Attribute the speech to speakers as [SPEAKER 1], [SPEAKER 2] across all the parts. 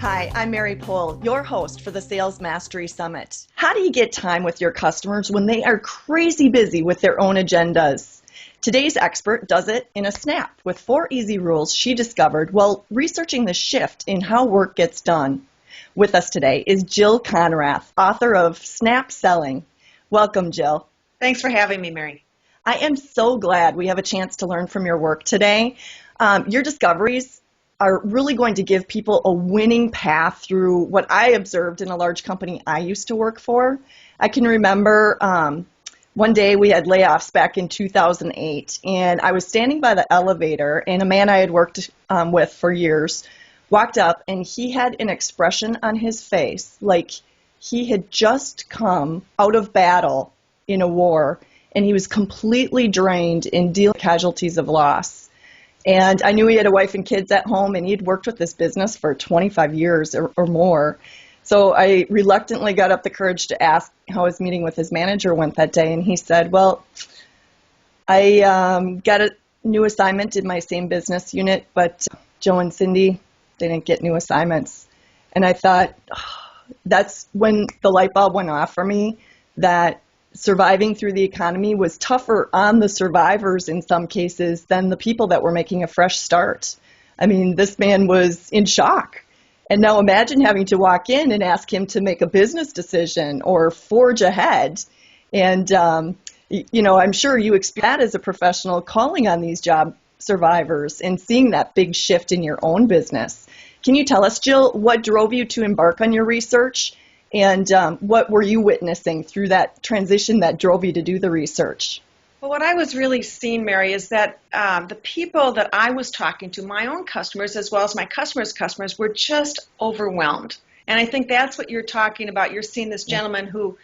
[SPEAKER 1] Hi, I'm Mary Pohl, your host for the Sales Mastery Summit. How do you get time with your customers when they are crazy busy with their own agendas? Today's expert does it in a snap with 4 easy rules she discovered while researching the shift in how work gets done. With us today is Jill Konrath, author of Snap Selling. Welcome, Jill.
[SPEAKER 2] Thanks for having me, Mary.
[SPEAKER 1] I am so glad we have a chance to learn from your work today. Your discoveries are really going to give people a winning path through what I observed in a large company I used to work for. I can remember one day we had layoffs back in 2008, and I was standing by the elevator, and a man I had worked with for years walked up, and he had an expression on his face like he had just come out of battle in a war, and he was completely drained in dealing with casualties of loss. And I knew he had a wife and kids at home, and he'd worked with this business for 25 years or more. So I reluctantly got up the courage to ask how his meeting with his manager went that day, and he said, well, I got a new assignment in my same business unit, but Joe and Cindy didn't get new assignments. And I thought, that's when the light bulb went off for me, that surviving through the economy was tougher on the survivors in some cases than the people that were making a fresh start. I mean, this man was in shock. And now imagine having to walk in and ask him to make a business decision or forge ahead. And, I'm sure you expect that as a professional calling on these job survivors and seeing that big shift in your own business. Can you tell us, Jill, what drove you to embark on your research? And what were you witnessing through that transition that drove you to do the research?
[SPEAKER 2] Well, what I was really seeing, Mary, is that the people that I was talking to, my own customers as well as my customers' customers, were just overwhelmed. And I think that's what you're talking about. You're seeing this gentleman who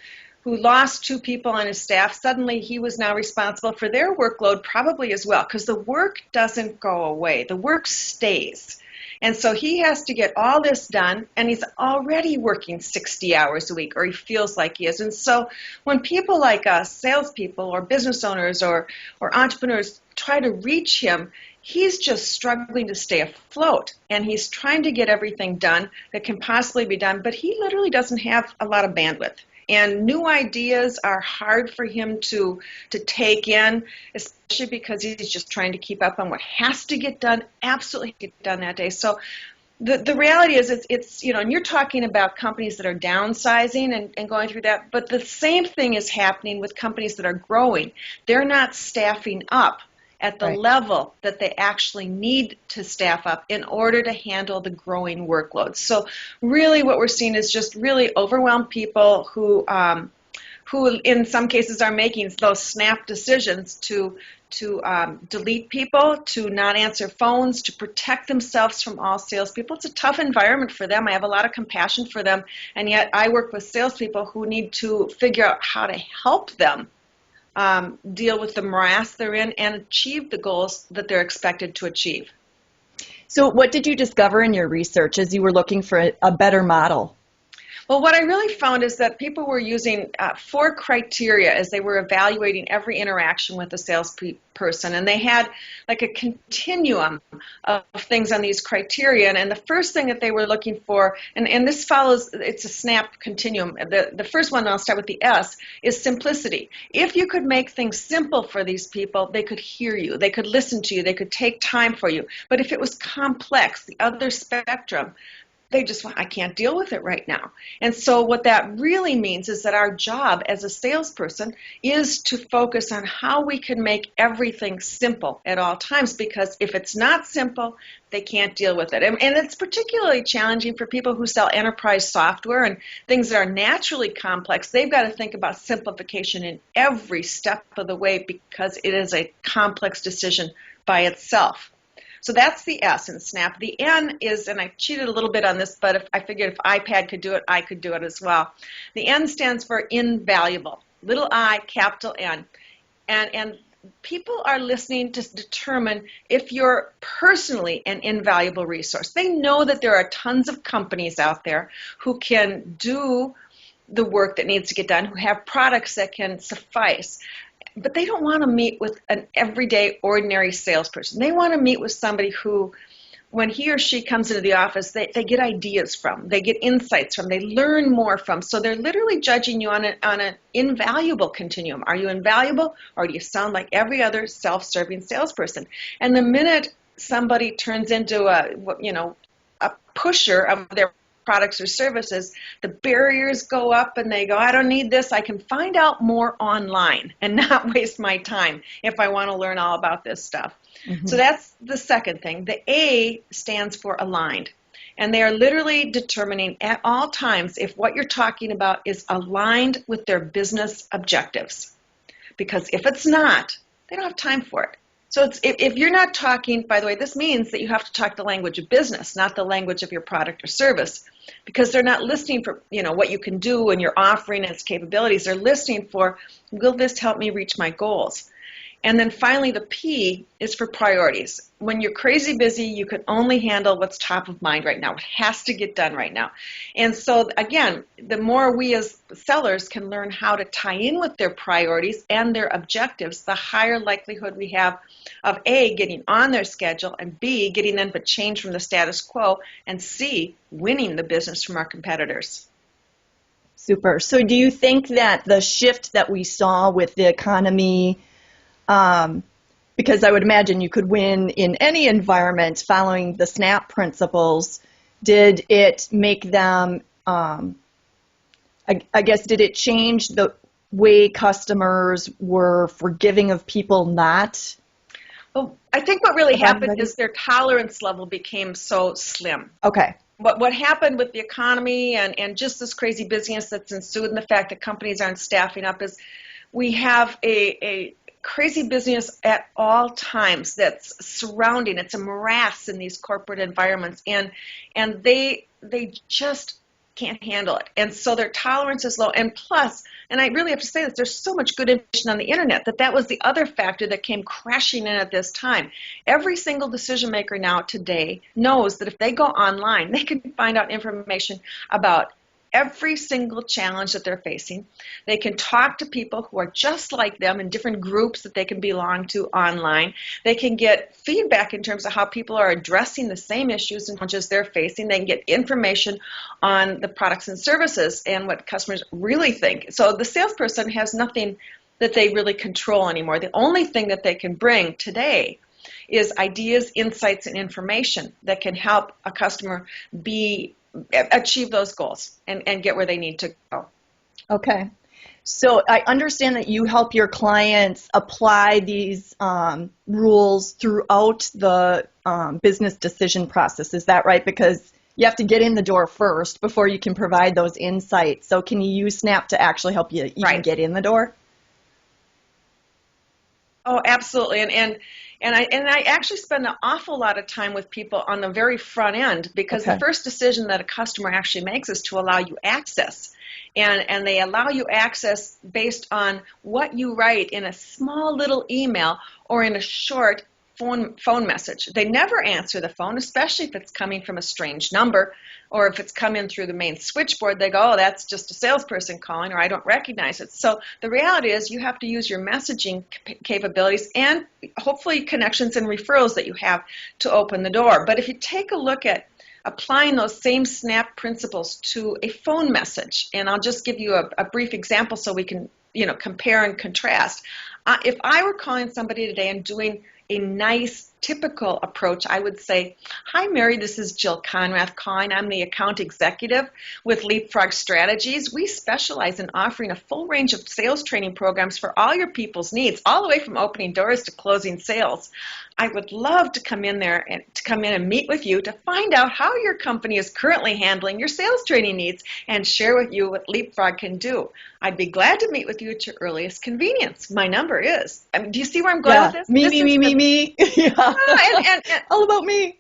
[SPEAKER 2] lost 2 people on his staff. Suddenly he was now responsible for their workload probably as well, because the work doesn't go away. The work stays. And so he has to get all this done, and he's already working 60 hours a week, or he feels like he is. And so when people like us, salespeople or business owners or entrepreneurs, try to reach him, he's just struggling to stay afloat. And he's trying to get everything done that can possibly be done, but he literally doesn't have a lot of bandwidth. And new ideas are hard for him to take in, especially because he's just trying to keep up on what has to get done, absolutely get done that day. So the reality is it's and you're talking about companies that are downsizing and going through that, but the same thing is happening with companies that are growing. They're not staffing up at the level that they actually need to staff up in order to handle the growing workload. So really what we're seeing is just really overwhelmed people who in some cases are making those snap decisions to delete people, to not answer phones, to protect themselves from all salespeople. It's a tough environment for them. I have a lot of compassion for them, and yet I work with salespeople who need to figure out how to help them deal with the morass they're in and achieve the goals that they're expected to achieve.
[SPEAKER 1] So what did you discover in your research as you were looking for a better model?
[SPEAKER 2] Well, what I really found is that people were using 4 criteria as they were evaluating every interaction with a salesperson, and they had like a continuum of things on these criteria. And the first thing that they were looking for, and this follows, it's a SNAP continuum. The first one, I'll start with the S, is simplicity. If you could make things simple for these people, they could hear you, they could listen to you, they could take time for you. But if it was complex, the other spectrum, I can't deal with it right now. And so what that really means is that our job as a salesperson is to focus on how we can make everything simple at all times, because if it's not simple, they can't deal with it. And it's particularly challenging for people who sell enterprise software and things that are naturally complex. They've got to think about simplification in every step of the way because it is a complex decision by itself. So that's the S in SNAP. The N is, and I cheated a little bit on this, but I figured if iPad could do it, I could do it as well. The N stands for invaluable, little I, capital N. And people are listening to determine if you're personally an invaluable resource. They know that there are tons of companies out there who can do the work that needs to get done, who have products that can suffice. But they don't want to meet with an everyday, ordinary salesperson. They want to meet with somebody who when he or she comes into the office, they get ideas from, they get insights from, they learn more from. So they're literally judging you on an invaluable continuum. Are you invaluable, or do you sound like every other self-serving salesperson? And the minute somebody turns into a pusher of their products or services, the barriers go up and they go, I don't need this. I can find out more online and not waste my time if I want to learn all about this stuff. So that's the second thing. The A stands for aligned. And they are literally determining at all times if what you're talking about is aligned with their business objectives. Because if it's not, they don't have time for it. So if you're not talking, by the way, this means that you have to talk the language of business, not the language of your product or service, because they're not listening for what you can do and your offering and its capabilities. They're listening for, will this help me reach my goals? And then finally, the P is for priorities. When you're crazy busy, you can only handle what's top of mind right now. It has to get done right now. And so, again, the more we as sellers can learn how to tie in with their priorities and their objectives, the higher likelihood we have of A, getting on their schedule, and B, getting them to change from the status quo, and C, winning the business from our competitors.
[SPEAKER 1] Super. So do you think that the shift that we saw with the economy, because I would imagine you could win in any environment following the SNAP principles, did it make them, I guess, did it change the way customers were forgiving of people not?
[SPEAKER 2] Well, I think what really happened is their tolerance level became so slim.
[SPEAKER 1] Okay.
[SPEAKER 2] What happened with the economy and just this crazy busyness that's ensued and the fact that companies aren't staffing up is we have a crazy business at all times that's surrounding. It's a morass in these corporate environments, and they just can't handle it. And so their tolerance is low. And plus, and I really have to say this, there's so much good information on the internet that was the other factor that came crashing in at this time. Every single decision maker now today knows that if they go online, they can find out information about every single challenge that they're facing. They can talk to people who are just like them in different groups that they can belong to online. They can get feedback in terms of how people are addressing the same issues and challenges they're facing. They can get information on the products and services and what customers really think. So the salesperson has nothing that they really control anymore. The only thing that they can bring today is ideas, insights, and information that can help a customer achieve those goals and get where they need to go.
[SPEAKER 1] Okay. So I understand that you help your clients apply these rules throughout the business decision process. Is that right? Because you have to get in the door first before you can provide those insights. So can you use Snap to actually help you even get in the door?
[SPEAKER 2] Oh, absolutely. And I actually spend an awful lot of time with people on the very front end because the first decision that a customer actually makes is to allow you access. And they allow you access based on what you write in a small little email or in a short phone message. They never answer the phone, especially if it's coming from a strange number or if it's coming through the main switchboard. They go, oh, that's just a salesperson calling, or I don't recognize it. So the reality is you have to use your messaging capabilities and hopefully connections and referrals that you have to open the door. But if you take a look at applying those same SNAP principles to a phone message, and I'll just give you a brief example so we can compare and contrast. If I were calling somebody today and doing a nice, typical approach, I would say, hi, Mary, this is Jill Konrath calling. I'm the account executive with Leapfrog Strategies. We specialize in offering a full range of sales training programs for all your people's needs, all the way from opening doors to closing sales. I would love to come in and meet with you to find out how your company is currently handling your sales training needs and share with you what Leapfrog can do. I'd be glad to meet with you at your earliest convenience. My number is. Do you see where I'm going with this?
[SPEAKER 1] Me. Yeah.
[SPEAKER 2] And
[SPEAKER 1] all about me.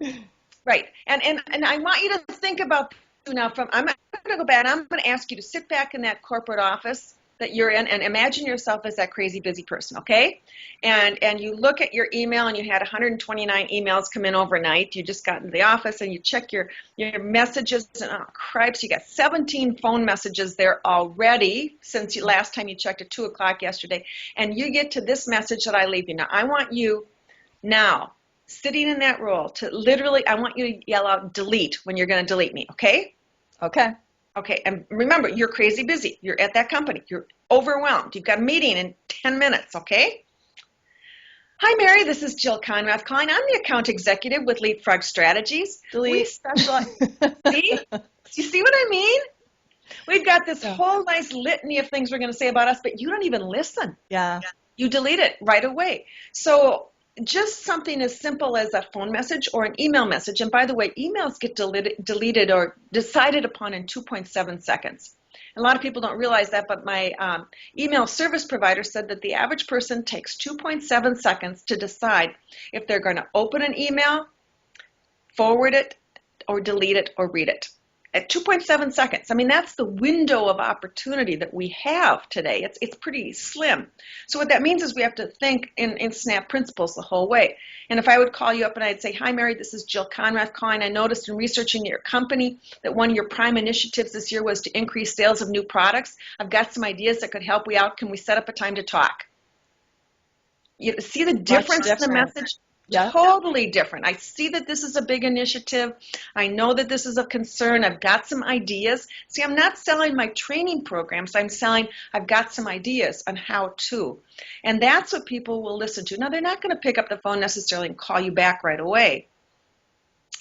[SPEAKER 2] Right. And I want you to think about now. I'm going to go back and I'm going to ask you to sit back in that corporate office that you're in and imagine yourself as that crazy busy person, okay? And you look at your email and you had 129 emails come in overnight. You just got into the office and you check your messages and oh cripes, you got 17 phone messages there already since last time you checked at 2 o'clock yesterday. And you get to this message that I leave you. Now, I want you now sitting in that role to literally, I want you to yell out delete when you're going to delete me, okay?
[SPEAKER 1] Okay.
[SPEAKER 2] Okay, and remember, you're crazy busy. You're at that company. You're overwhelmed. You've got a meeting in 10 minutes, okay? Hi, Mary. This is Jill Konrath calling. I'm the account executive with Leapfrog Strategies.
[SPEAKER 1] Delete.
[SPEAKER 2] We specialize. See? You see what I mean? We've got this whole nice litany of things we're going to say about us, but you don't even listen.
[SPEAKER 1] Yeah.
[SPEAKER 2] You delete it right away. So just something as simple as a phone message or an email message. And by the way, emails get deleted or decided upon in 2.7 seconds. A lot of people don't realize that, but my email service provider said that the average person takes 2.7 seconds to decide if they're going to open an email, forward it, or delete it, or read it. At 2.7 seconds. I mean, that's the window of opportunity that we have today. It's pretty slim. So what that means is we have to think in SNAP principles the whole way. And if I would call you up and I'd say, hi, Mary, this is Jill Konrath calling. I noticed in researching your company that one of your prime initiatives this year was to increase sales of new products. I've got some ideas that could help you out. Can we set up a time to talk? You see the difference in the message?
[SPEAKER 1] Yeah.
[SPEAKER 2] Totally different. I see that this is a big initiative. I know that this is a concern. I've got some ideas. See, I'm not selling my training programs. I'm selling, I've got some ideas on how to. And that's what people will listen to. Now, they're not going to pick up the phone necessarily and call you back right away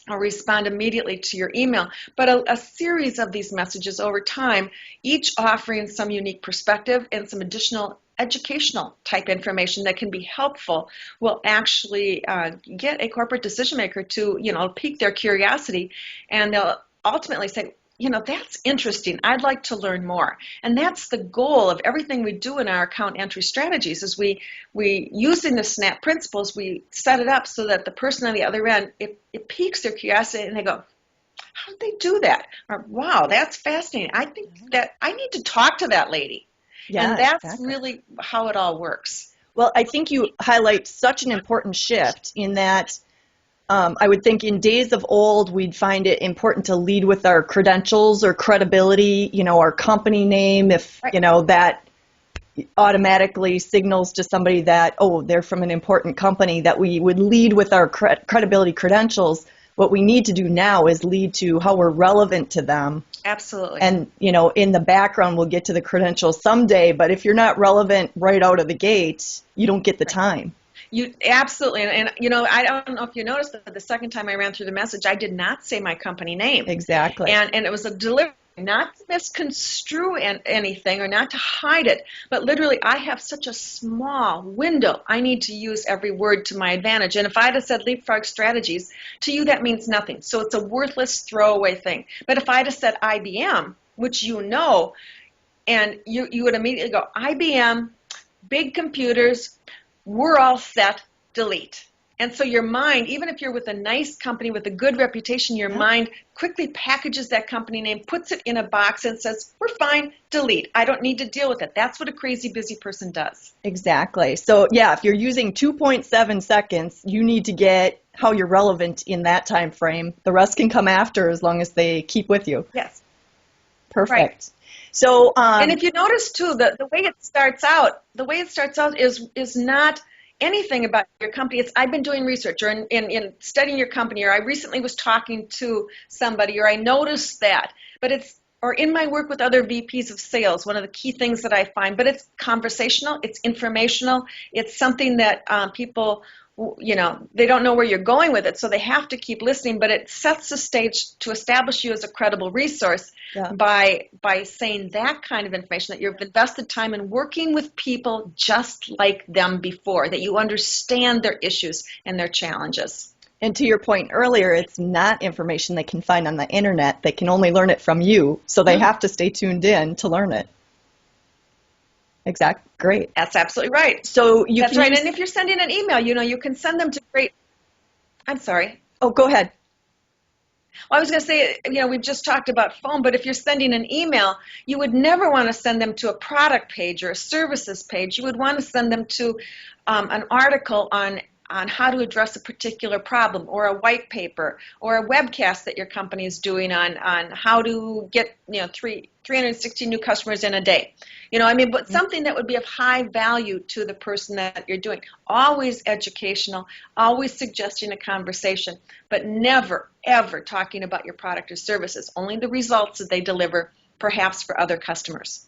[SPEAKER 2] or respond immediately to your email, but a series of these messages over time, each offering some unique perspective and some additional educational type information that can be helpful, will actually get a corporate decision maker to, pique their curiosity, and they'll ultimately say, that's interesting. I'd like to learn more. And that's the goal of everything we do in our account entry strategies is we using the SNAP principles, we set it up so that the person on the other end, it piques their curiosity and they go, how did they do that? Or, wow, that's fascinating. I think that I need to talk to that lady.
[SPEAKER 1] Yeah,
[SPEAKER 2] and that's
[SPEAKER 1] exactly.
[SPEAKER 2] really how it all works.
[SPEAKER 1] Well, I think you highlight such an important shift in that I would think in days of old, we'd find it important to lead with our credentials or credibility, our company name, if, that automatically signals to somebody that, oh, they're from an important company, that we would lead with our credibility credentials. What we need to do now is lead to how we're relevant to them.
[SPEAKER 2] Absolutely.
[SPEAKER 1] And, in the background, we'll get to the credentials someday, but if you're not relevant right out of the gate, you don't get the time.
[SPEAKER 2] You absolutely, and I don't know if you noticed, but the second time I ran through the message, I did not say my company name.
[SPEAKER 1] Exactly.
[SPEAKER 2] And it was a delivery, not to misconstrue anything or not to hide it, but literally I have such a small window. I need to use every word to my advantage. And if I had have said Leapfrog Strategies, to you that means nothing. So it's a worthless throwaway thing. But if I had have said IBM, which and you would immediately go, IBM, big computers, we're all set, delete. And so your mind, even if you're with a nice company with a good reputation, your mind quickly packages that company name, puts it in a box and says, we're fine, delete. I don't need to deal with it. That's what a crazy busy person does.
[SPEAKER 1] Exactly. So yeah, if you're using 2.7 seconds, you need to get how you're relevant in that time frame. The rest can come after as long as they keep with you.
[SPEAKER 2] Yes.
[SPEAKER 1] Perfect.
[SPEAKER 2] Right.
[SPEAKER 1] So,
[SPEAKER 2] and if you notice too, the way it starts out is not anything about your company. It's I've been doing research or in studying your company, or I recently was talking to somebody, or I noticed that. But or in my work with other VPs of sales, one of the key things that I find, but it's conversational, it's informational, it's something that people, they don't know where you're going with it, so they have to keep listening, but it sets the stage to establish you as a credible resource by saying that kind of information, that you've invested time in working with people just like them before, that you understand their issues and their challenges.
[SPEAKER 1] And to your point earlier, it's not information they can find on the internet. They can only learn it from you, so they have to stay tuned in to learn it. Exactly. Great.
[SPEAKER 2] That's absolutely right.
[SPEAKER 1] So
[SPEAKER 2] That's right. And if you're sending an email, you can send them to great. I'm sorry.
[SPEAKER 1] Oh, go ahead.
[SPEAKER 2] Well, I was going to say, we've just talked about phone, but if you're sending an email, you would never want to send them to a product page or a services page. You would want to send them to an article on on how to address a particular problem, or a white paper, or a webcast that your company is doing on how to get 360 new customers in a day. But something that would be of high value to the person that you're doing. Always educational, always suggesting a conversation, but never, ever talking about your product or services, only the results that they deliver, perhaps for other customers.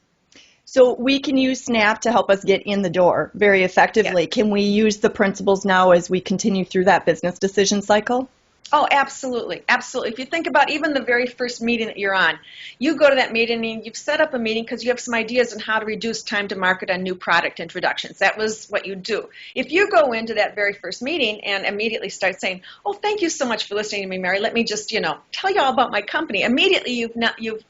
[SPEAKER 1] So we can use Snap to help us get in the door very effectively.
[SPEAKER 2] Yes.
[SPEAKER 1] Can we use the principles now as we continue through that business decision cycle?
[SPEAKER 2] Oh, absolutely. Absolutely. If you think about even the very first meeting that you're on, you go to that meeting and you've set up a meeting because you have some ideas on how to reduce time to market on new product introductions. That was what you do. If you go into that very first meeting and immediately start saying, oh, thank you so much for listening to me, Mary. Let me just, tell you all about my company. Immediately you've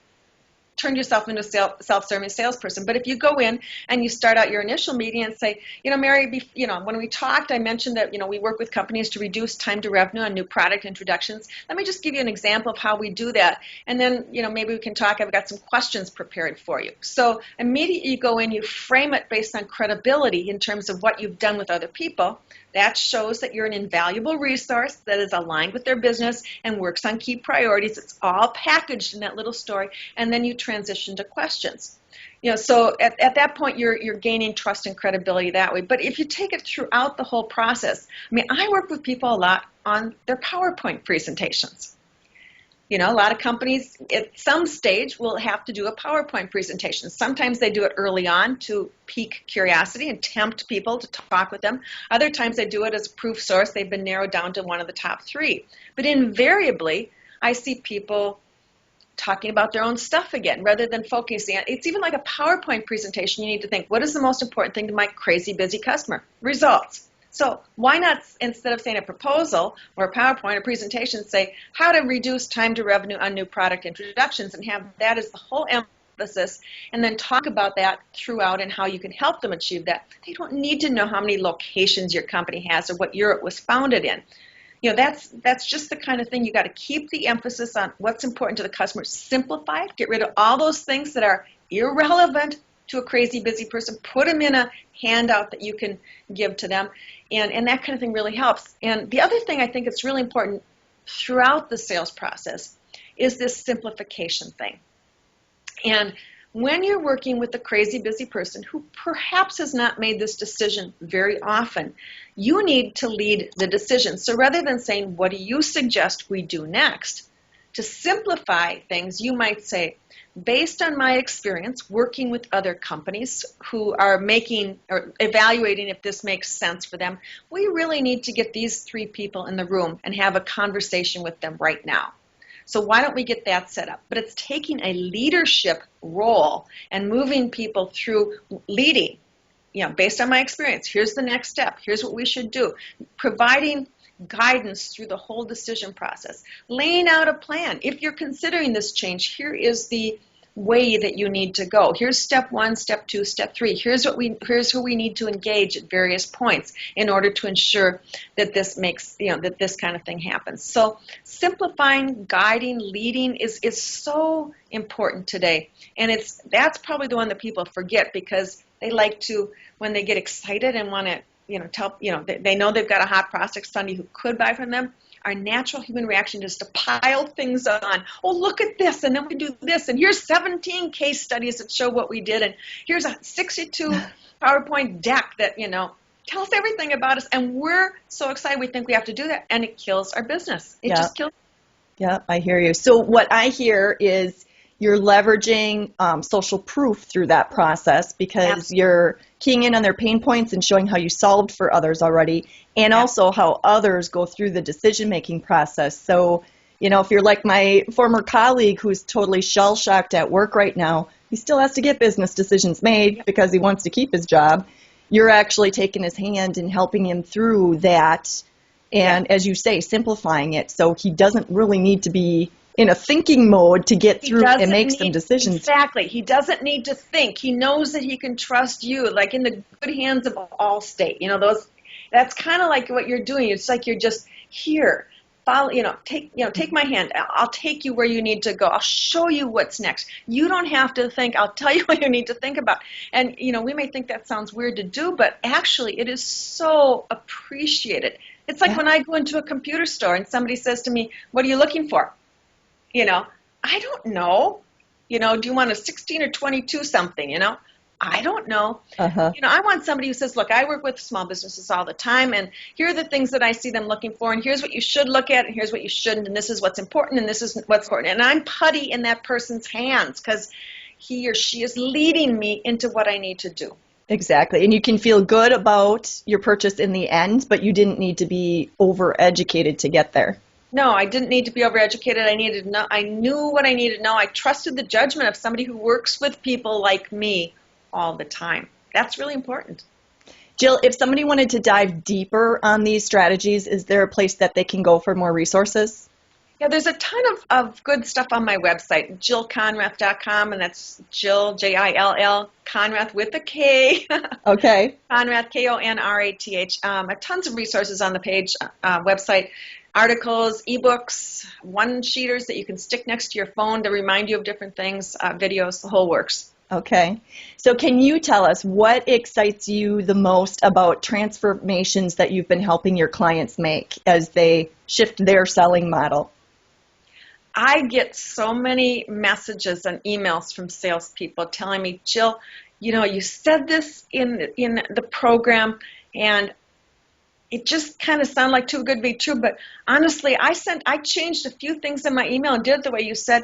[SPEAKER 2] turn yourself into a self-serving salesperson. But if you go in and you start out your initial meeting and say, Mary, when we talked, I mentioned that, we work with companies to reduce time to revenue on new product introductions. Let me just give you an example of how we do that. And then, maybe we can talk. I've got some questions prepared for you. So immediately you go in, you frame it based on credibility in terms of what you've done with other people. That shows that you're an invaluable resource that is aligned with their business and works on key priorities. It's all packaged in that little story, and then you transition to questions. So at that point, you're gaining trust and credibility that way. But if you take it throughout the whole process, I work with people a lot on their PowerPoint presentations. A lot of companies at some stage will have to do a PowerPoint presentation. Sometimes they do it early on to pique curiosity and tempt people to talk with them. Other times they do it as a proof source. They've been narrowed down to one of the top 3. But invariably, I see people talking about their own stuff again rather than focusing on it. It's even like a PowerPoint presentation. You need to think, what is the most important thing to my crazy busy customer? Results. So why not, instead of saying a proposal or a PowerPoint or presentation, say how to reduce time to revenue on new product introductions, and have that as the whole emphasis, and then talk about that throughout and how you can help them achieve that. They don't need to know how many locations your company has or what year it was founded in. That's just the kind of thing. You got to keep the emphasis on what's important to the customer. Simplify it. Get rid of all those things that are irrelevant to a crazy busy person. Put them in a handout that you can give to them. And that kind of thing really helps. And the other thing I think is really important throughout the sales process is this simplification thing. And when you're working with a crazy busy person who perhaps has not made this decision very often, you need to lead the decision. So rather than saying, what do you suggest we do next? To simplify things, you might say, based on my experience working with other companies who are making or evaluating if this makes sense for them, we really need to get these 3 people in the room and have a conversation with them right now. So why don't we get that set up? But it's taking a leadership role and moving people through leading, based on my experience. Here's the next step. Here's what we should do. Providing guidance through the whole decision process. Laying out a plan. If you're considering this change, here is the way that you need to go. Here's step 1, step 2, step 3. Here's who we need to engage at various points in order to ensure that this makes, that this kind of thing happens. So simplifying, guiding, leading is so important today. And that's probably the one that people forget, because they like to, when they get excited and want to, they know they've got a hot prospect, somebody who could buy from them. Our natural human reaction is to pile things on. Oh, look at this, and then we do this, and here's 17 case studies that show what we did, and here's a 62 PowerPoint deck that, tells everything about us, and we're so excited we think we have to do that, and it kills our business. It just kills.
[SPEAKER 1] Yeah, I hear you. So what I hear is you're leveraging social proof through that process, because you're keying in on their pain points and showing how you solved for others already, and also how others go through the decision-making process. So, if you're like my former colleague who's totally shell-shocked at work right now, he still has to get business decisions made because he wants to keep his job. You're actually taking his hand and helping him through that, and as you say, simplifying it so he doesn't really need to be in a thinking mode to get through and make some decisions.
[SPEAKER 2] Exactly. He doesn't need to think. He knows that he can trust you, like in the good hands of Allstate. That's kind of like what you're doing. It's like you're just here. follow, take my hand. I'll take you where you need to go. I'll show you what's next. You don't have to think. I'll tell you what you need to think about. And, we may think that sounds weird to do, but actually it is so appreciated. It's like when I go into a computer store and somebody says to me, what are you looking for? I don't know. Do you want a 16 or 22 something, I don't know. I want somebody who says, look, I work with small businesses all the time, and here are the things that I see them looking for, and here's what you should look at, and here's what you shouldn't, and this is what's important, and this is what's important. And I'm putty in that person's hands because he or she is leading me into what I need to do.
[SPEAKER 1] Exactly. And you can feel good about your purchase in the end, but you didn't need to be overeducated to get there.
[SPEAKER 2] No, I didn't need to be overeducated. I knew what I needed to know. I trusted the judgment of somebody who works with people like me all the time. That's really important.
[SPEAKER 1] Jill, if somebody wanted to dive deeper on these strategies, is there a place that they can go for more resources?
[SPEAKER 2] Yeah, there's a ton of good stuff on my website, jillkonrath.com, and that's Jill, Jill, Konrath with a K.
[SPEAKER 1] Okay.
[SPEAKER 2] Konrath, Konrath. Tons of resources on the page, website, articles, ebooks, one-sheeters that you can stick next to your phone to remind you of different things, videos, the whole works.
[SPEAKER 1] Okay. So can you tell us what excites you the most about transformations that you've been helping your clients make as they shift their selling model?
[SPEAKER 2] I get so many messages and emails from salespeople telling me, Jill, you said this in the program, and it just kind of sounded like too good to be true. But honestly, I changed a few things in my email and did it the way you said.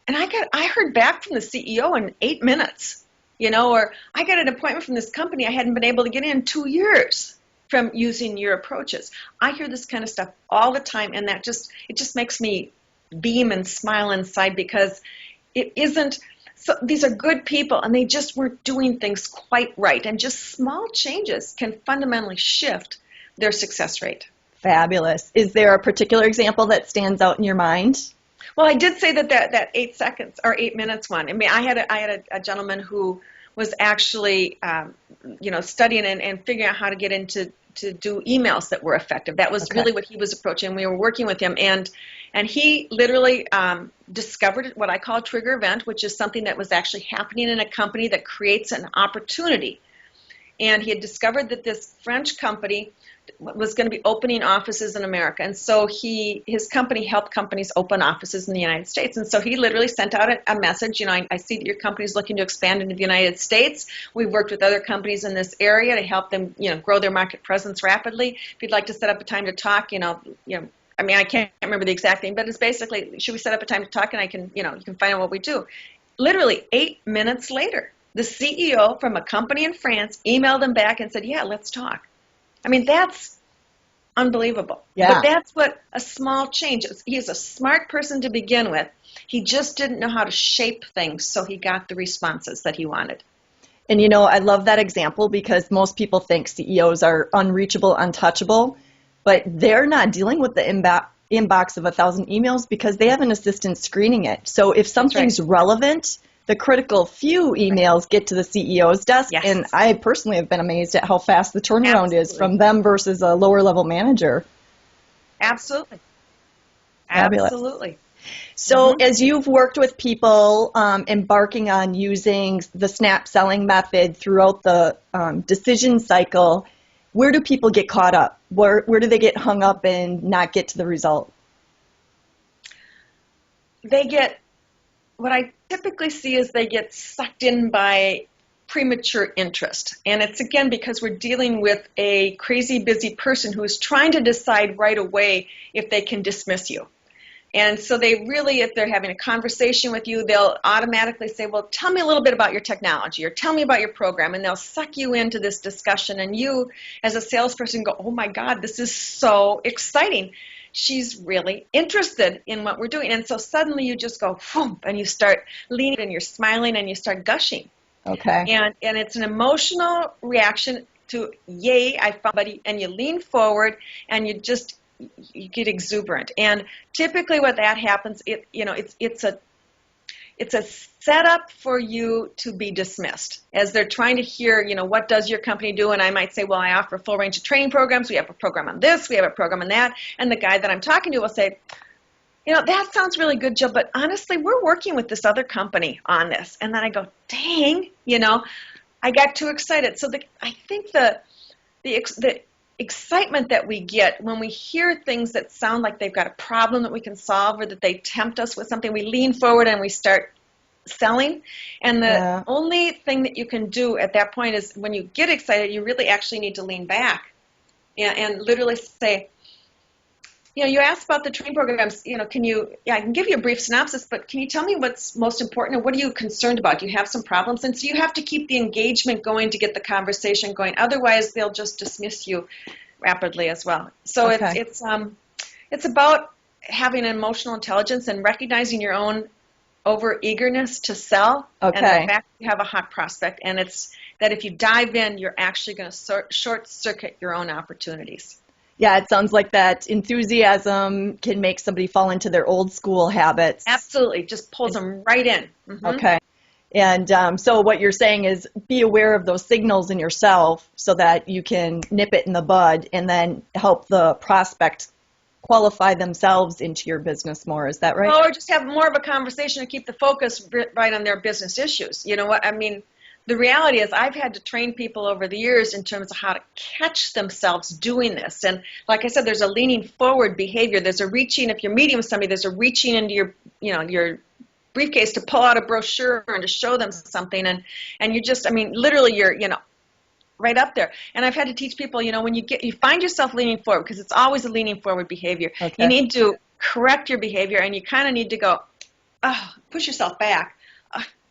[SPEAKER 2] And I heard back from the CEO in 8 minutes, or I got an appointment from this company I hadn't been able to get in 2 years from using your approaches. I hear this kind of stuff all the time, and it just makes me beam and smile inside because it isn't. So these are good people, and they just weren't doing things quite right. And just small changes can fundamentally shift their success rate.
[SPEAKER 1] Fabulous. Is there a particular example that stands out in your mind?
[SPEAKER 2] Well, I did say that 8 seconds or 8 minutes one. I mean, I had a gentleman who was actually, studying and figuring out how to get into to do emails that were effective. That was really what he was approaching. We were working with him, and he literally discovered what I call a trigger event, which is something that was actually happening in a company that creates an opportunity. And he had discovered that this French company was going to be opening offices in America. And so his company helped companies open offices in the United States. And so he literally sent out a message, I see that your company is looking to expand into the United States. We've worked with other companies in this area to help them, grow their market presence rapidly. If you'd like to set up a time to talk, I can't remember the exact thing, but it's basically, should we set up a time to talk, and I can, you can find out what we do. Literally 8 minutes later, the CEO from a company in France emailed him back and said, yeah, let's talk. I mean, that's unbelievable.
[SPEAKER 1] Yeah.
[SPEAKER 2] But that's what a small change is. He's a smart person to begin with. He just didn't know how to shape things, so he got the responses that he wanted.
[SPEAKER 1] And I love that example because most people think CEOs are unreachable, untouchable, but they're not dealing with the inbox of 1,000 emails because they have an assistant screening it. So if something's relevant, the critical few emails get to the CEO's desk, and I personally have been amazed at how fast the turnaround is from them versus a lower-level manager.
[SPEAKER 2] Absolutely.
[SPEAKER 1] Fabulous.
[SPEAKER 2] Absolutely.
[SPEAKER 1] So as you've worked with people embarking on using the SNAP selling method throughout the decision cycle, where do people get caught up? Where do they get hung up and not get to the result?
[SPEAKER 2] What I typically see is they get sucked in by premature interest. And it's, again, because we're dealing with a crazy busy person who is trying to decide right away if they can dismiss you. And so they really, if they're having a conversation with you, they'll automatically say, well, tell me a little bit about your technology, or tell me about your program. And they'll suck you into this discussion. And you, as a salesperson, go, oh, my God, this is so exciting. She's really interested in what we're doing. And so suddenly you just go, boom, and you start leaning and you're smiling and you start gushing.
[SPEAKER 1] Okay.
[SPEAKER 2] And it's an emotional reaction to, yay, I found somebody, and you lean forward and you get exuberant. And typically what that happens, it's it's a setup for you to be dismissed as they're trying to hear, what does your company do? And I might say, well, I offer a full range of training programs. We have a program on this. We have a program on that. And the guy that I'm talking to will say, that sounds really good, Jill, but honestly, we're working with this other company on this. And then I go, dang, I got too excited. So I think the excitement that we get when we hear things that sound like they've got a problem that we can solve, or that they tempt us with something, we lean forward and we start selling. And the only thing that you can do at that point is, when you get excited, you really actually need to lean back and literally say, you asked about the training programs, I can give you a brief synopsis, but can you tell me what's most important, and what are you concerned about? Do you have some problems? And so you have to keep the engagement going to get the conversation going. Otherwise, they'll just dismiss you rapidly as well. So it's about having an emotional intelligence and recognizing your own over eagerness to sell, and the fact that you have a hot prospect, and it's that if you dive in, you're actually going to short circuit your own opportunities.
[SPEAKER 1] Yeah, it sounds like that enthusiasm can make somebody fall into their old school habits.
[SPEAKER 2] Absolutely, just pulls them right in. Mm-hmm.
[SPEAKER 1] Okay. And so what you're saying is, be aware of those signals in yourself so that you can nip it in the bud and then help the prospect qualify themselves into your business more. Is that right?
[SPEAKER 2] Or just have more of a conversation to keep the focus right on their business issues. You know what I mean? The reality is, I've had to train people over the years in terms of how to catch themselves doing this. And like I said, there's a leaning forward behavior. There's a reaching, if you're meeting with somebody, there's a reaching into your briefcase to pull out a brochure and to show them something. And you just, literally you're, right up there. And I've had to teach people, when you find yourself leaning forward, because it's always a leaning forward behavior, you need to correct your behavior, and you kind of need to go, push yourself back.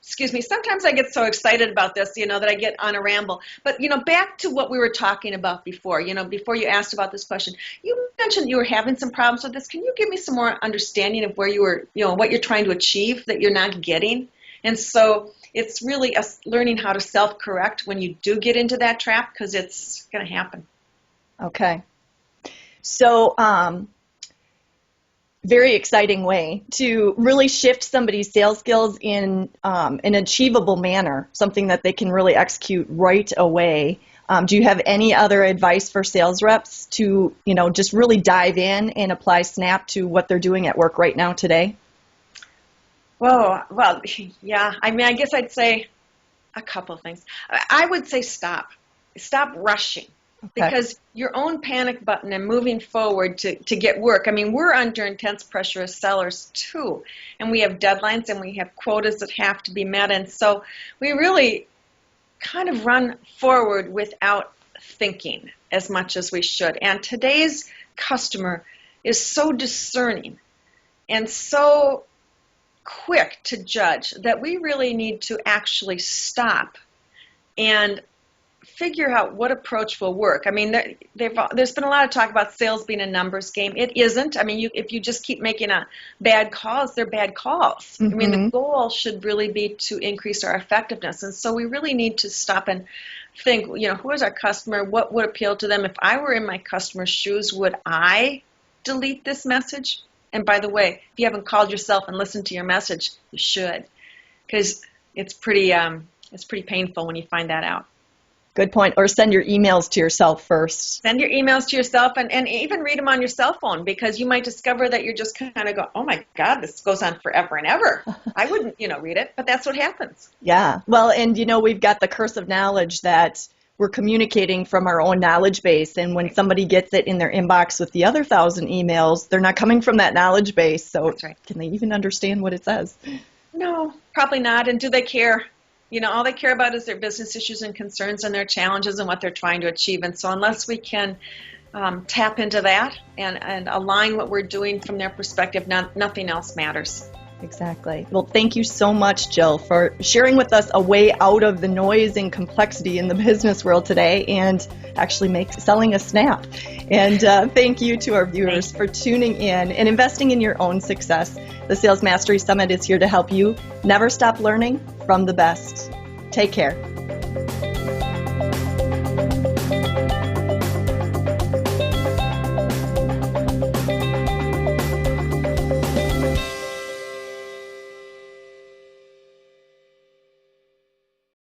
[SPEAKER 2] Excuse me, sometimes I get so excited about this, that I get on a ramble. But, back to what we were talking about before, before you asked about this question, you mentioned you were having some problems with this. Can you give me some more understanding of where you were, what you're trying to achieve that you're not getting? And so it's really learning how to self-correct when you do get into that trap, because it's going to happen. Okay.
[SPEAKER 1] So, very exciting way to really shift somebody's sales skills in an achievable manner, something that they can really execute right away. Do you have any other advice for sales reps to, just really dive in and apply Snap to what they're doing at work right now today?
[SPEAKER 2] Well, yeah. I guess I'd say a couple of things. I would say stop rushing. Because your own panic button and moving forward to get work, we're under intense pressure as sellers too. And we have deadlines and we have quotas that have to be met. And so we really kind of run forward without thinking as much as we should. And today's customer is so discerning and so quick to judge that we really need to actually stop and figure out what approach will work. There's been a lot of talk about sales being a numbers game. It isn't. If you just keep making bad calls, they're bad calls.
[SPEAKER 1] Mm-hmm.
[SPEAKER 2] The goal should really be to increase our effectiveness. And so we really need to stop and think, who is our customer? What would appeal to them? If I were in my customer's shoes, would I delete this message? And by the way, if you haven't called yourself and listened to your message, you should, because it's pretty painful when you find that out.
[SPEAKER 1] Good point. Or send your emails to yourself first.
[SPEAKER 2] Send your emails to yourself and even read them on your cell phone, because you might discover that you're just kind of go, oh my God, this goes on forever and ever. I wouldn't, read it, but that's what happens.
[SPEAKER 1] Yeah. Well, and we've got the curse of knowledge that we're communicating from our own knowledge base. And when somebody gets it in their inbox with the other 1,000 emails, they're not coming from that knowledge base. So
[SPEAKER 2] that's right.
[SPEAKER 1] Can they even understand what it says?
[SPEAKER 2] No, probably not. And do they care? All they care about is their business issues and concerns and their challenges and what they're trying to achieve. And so unless we can tap into that and align what we're doing from their perspective, nothing else matters.
[SPEAKER 1] Exactly. Well, thank you so much, Jill, for sharing with us a way out of the noise and complexity in the business world today and actually selling a snap. And thank you to our viewers for tuning in and investing in your own success. The Sales Mastery Summit is here to help you never stop learning from the best. Take care.